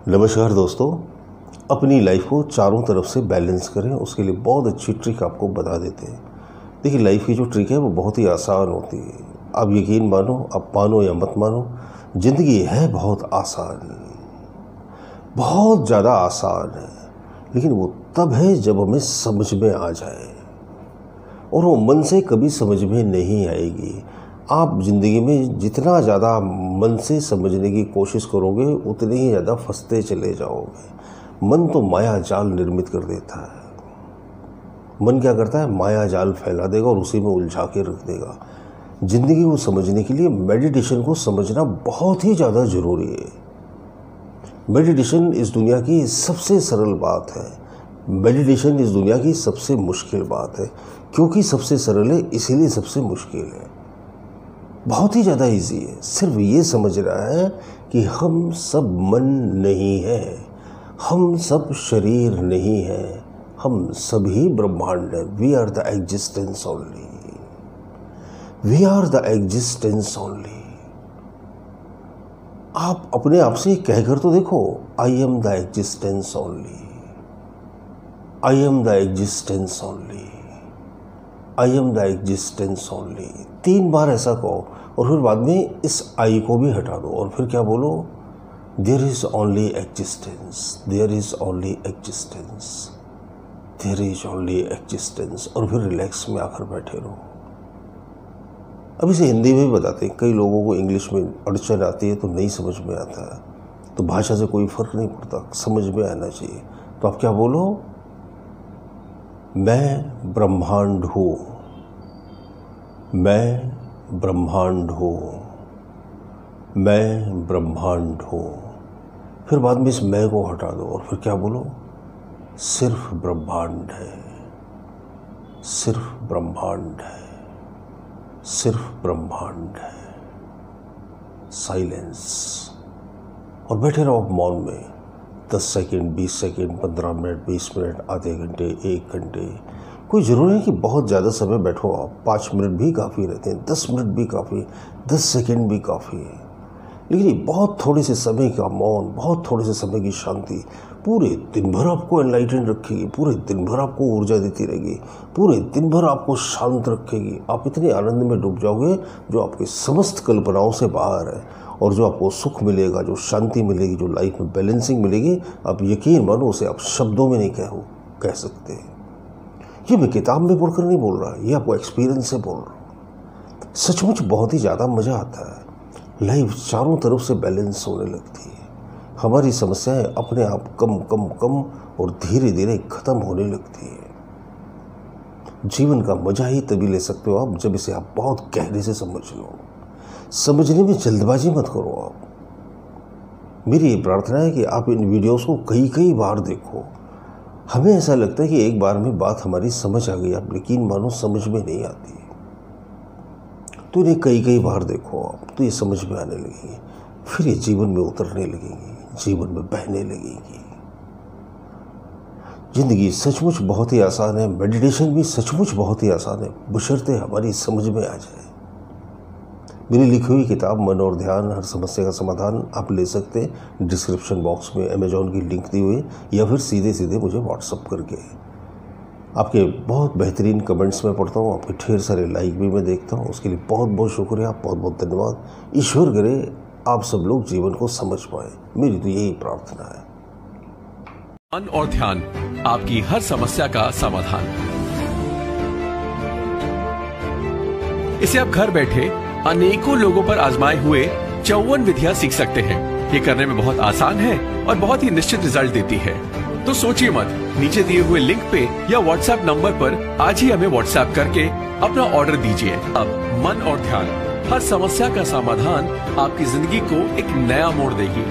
नमस्कार दोस्तों, अपनी लाइफ को चारों तरफ से बैलेंस करें, उसके लिए बहुत अच्छी ट्रिक आपको बता देते हैं। देखिए, लाइफ की जो ट्रिक है वो बहुत ही आसान होती है। आप यकीन मानो, आप मानो या मत मानो, ज़िंदगी है बहुत आसान, बहुत ज़्यादा आसान है। लेकिन वो तब है जब हमें समझ में आ जाए, और वो मन से कभी समझ में नहीं आएगी। आप ज़िंदगी में जितना ज़्यादा मन से समझने की कोशिश करोगे, उतने ही ज़्यादा फंसते चले जाओगे। मन तो माया जाल निर्मित कर देता है। मन क्या करता है? माया जाल फैला देगा और उसी में उलझा के रख देगा। ज़िंदगी को समझने के लिए मेडिटेशन को समझना बहुत ही ज़्यादा ज़रूरी है। मेडिटेशन इस दुनिया की सबसे सरल बात है। मेडिटेशन इस दुनिया की सबसे मुश्किल बात है। क्योंकि सबसे सरल है, इसीलिए सबसे मुश्किल है। बहुत ही ज़्यादा इजी है। सिर्फ ये समझ रहा है कि हम सब मन नहीं है, हम सब शरीर नहीं है, हम सभी ब्रह्मांड है। We are the existence only, we are the existence only. आप अपने आप से कहकर तो देखो, I am the existence only, I am the existence only, I am the existence only. 3 बार ऐसा कहो और फिर बाद में इस आई को भी हटा दो और फिर क्या बोलो? There is only existence, there is only existence, there is only existence. और फिर रिलैक्स में आकर बैठे रहो। अब इसे हिंदी में भी बताते हैं। कई लोगों को इंग्लिश में अड़चन आती है तो नहीं समझ में आता है, तो भाषा से कोई फर्क नहीं पड़ता, समझ में आना चाहिए। तो आप क्या बोलो? मैं ब्रह्मांड हूँ, मैं ब्रह्मांड हूँ, मैं ब्रह्मांड हूँ। फिर बाद में इस मैं को हटा दो और फिर क्या बोलो? सिर्फ ब्रह्मांड है, सिर्फ ब्रह्मांड है, सिर्फ ब्रह्मांड है। साइलेंस। और बैठे रहो आप मौन में 10 सेकेंड, 20 सेकेंड, 15 मिनट, 20 मिनट, आधे घंटे, 1 घंटे। कोई ज़रूरी नहीं कि बहुत ज़्यादा समय बैठो आप। 5 मिनट भी काफ़ी रहते हैं, 10 मिनट भी काफ़ी, 10 सेकेंड भी काफ़ी है। लेकिन ये बहुत थोड़े से समय का मौन, बहुत थोड़े से समय की शांति पूरे दिन भर आपको एनलाइटन रखेगी, पूरे दिन भर आपको ऊर्जा देती रहेगी, पूरे दिन भर आपको शांत रखेगी। आप इतने आनंद में डूब जाओगे जो आपकी समस्त कल्पनाओं से बाहर है। और जो आपको सुख मिलेगा, जो शांति मिलेगी, जो लाइफ में बैलेंसिंग मिलेगी, आप यकीन मानो उसे आप शब्दों में नहीं कह सकते। ये मैं किताब में पढ़कर नहीं बोल रहा, ये आपको एक्सपीरियंस से बोल रहा हूँ। सचमुच बहुत ही ज़्यादा मज़ा आता है। लाइफ चारों तरफ से बैलेंस होने लगती है। हमारी समस्याएं अपने आप कम कम कम और धीरे धीरे ख़त्म होने लगती है। जीवन का मज़ा ही तभी ले सकते हो आप जब इसे आप बहुत गहरे से समझ लो। समझने में जल्दबाजी मत करो आप। मेरी ये प्रार्थना है कि आप इन वीडियोस को कई बार देखो। हमें ऐसा लगता है कि एक बार में बात हमारी समझ आ गई, आप यकीन मानो समझ में नहीं आती। तो इन्हें कई बार देखो आप, तो ये समझ में आने लगेगी। फिर ये जीवन में उतरने लगेंगी, जीवन में बहने लगेगी। जिंदगी सचमुच बहुत ही आसान है। मेडिटेशन भी सचमुच बहुत ही आसान है, बशर्ते हमारी समझ में आ जाए। मेरी लिखी हुई किताब मन और ध्यान, हर समस्या का समाधान आप ले सकते हैं। डिस्क्रिप्शन बॉक्स में अमेजॉन की लिंक दी हुई है, या फिर सीधे मुझे व्हाट्सअप करके। आपके बहुत बेहतरीन कमेंट्स में पढ़ता हूँ, आपके ढेर सारे लाइक भी मैं देखता हूँ। उसके लिए बहुत बहुत शुक्रिया, बहुत बहुत धन्यवाद। ईश्वर करे आप सब लोग जीवन को समझ पाए, मेरी तो यही प्रार्थना है। मन और ध्यान, आपकी हर समस्या का समाधान। इसे आप घर बैठे अनेकों लोगों पर आजमाए हुए 54 विधियां सीख सकते हैं। ये करने में बहुत आसान है और बहुत ही निश्चित रिजल्ट देती है। तो सोचिए मत, नीचे दिए हुए लिंक पे या व्हाट्सएप नंबर पर आज ही हमें व्हाट्सएप करके अपना ऑर्डर दीजिए। अब मन और ध्यान, हर समस्या का समाधान आपकी जिंदगी को एक नया मोड़ देगी।